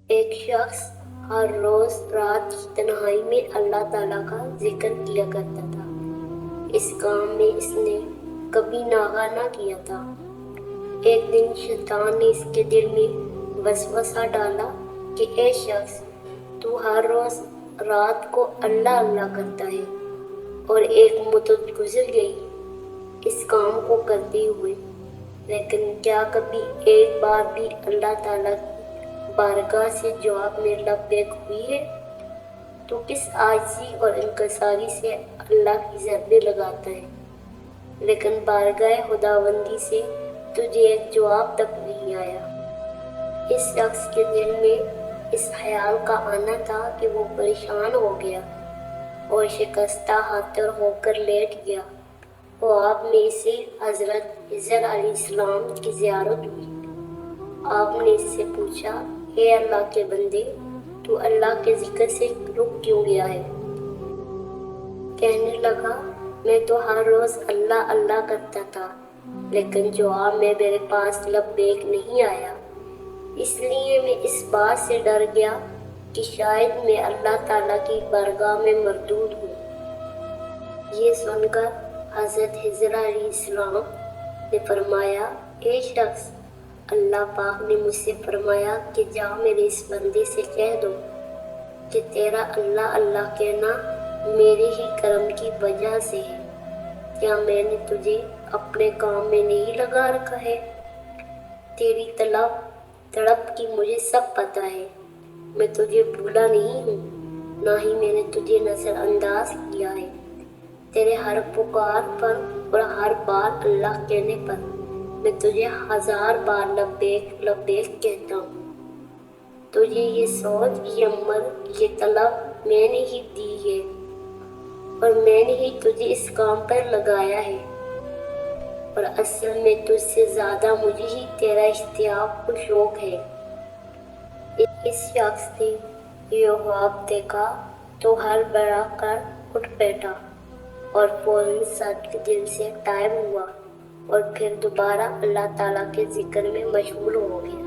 ایک شخص ہر روز رات کی تنہائی میں اللہ تعالیٰ کا ذکر کیا کرتا تھا۔ اس کام میں اس نے کبھی ناغہ نہ کیا تھا۔ ایک دن شیطان نے اس کے دل میں وسوسہ ڈالا کہ اے شخص، تو ہر روز رات کو اللہ اللہ کرتا ہے، اور ایک مدت گزر گئی اس کام کو کرتے ہوئے، لیکن کیا کبھی ایک بار بھی اللہ تعالیٰ کی بارگاہ سے جواب میں لبیک ہوئی ہے؟ تو کس عاجزی اور انکساری سے اللہ کی ضربیں لگاتا ہے، لیکن بارگاہ خداوندی سے تجھے ایک جواب تک نہیں آیا۔ اس شخص کے دل میں اس خیال کا آنا تھا کہ وہ پریشان ہو گیا اور شکستہ خاطر ہو کر لیٹ گیا۔ خواب میں اسے حضرت خضر علیہ السلام کی زیارت ہوئی۔ آپ نے اس سے پوچھا، اے اللہ کے بندے، تو اللہ کے ذکر سے رک کیوں گیا ہے؟ کہنے لگا، میں تو ہر روز اللہ اللہ کرتا تھا، لیکن جواب میں میرے پاس لبیک نہیں آیا۔ اس لیے میں اس بات سے ڈر گیا کہ شاید میں اللہ تعالیٰ کی بارگاہ میں مردود ہوں۔ یہ سن کر حضرت خضر علیہ السلام نے فرمایا، اے شخص، اللہ پاک نے مجھ سے فرمایا کہ جا میرے اس بندے سے کہہ دو کہ تیرا اللہ اللہ کہنا میرے ہی کرم کی وجہ سے ہے۔ کیا میں نے تجھے اپنے کام میں نہیں لگا رکھا ہے؟ تیری طلب تڑپ کی مجھے سب پتہ ہے۔ میں تجھے بھولا نہیں ہوں، نہ ہی میں نے تجھے نظر انداز کیا ہے۔ تیرے ہر پکار پر اور ہر بار اللہ کہنے پر میں تجھے 1000 بار لبیک لبیک کہتا ہوں۔ تجھے یہ سوچ، یہ عمل، یہ طلب میں نے ہی دی ہے، اور میں نے ہی تجھے اس کام پر لگایا ہے، اور اصل میں تجھ سے زیادہ مجھے ہی تیرا اشتیاق و شوق ہے۔ اس شخص نے یہ خواب دیکھا تو ہڑبڑا کر اٹھ بیٹھا اور فوراً صدق دل سے تائب ہوا، اور پھر دوبارہ اللہ تعالیٰ کے ذکر میں مشغول ہو گیا۔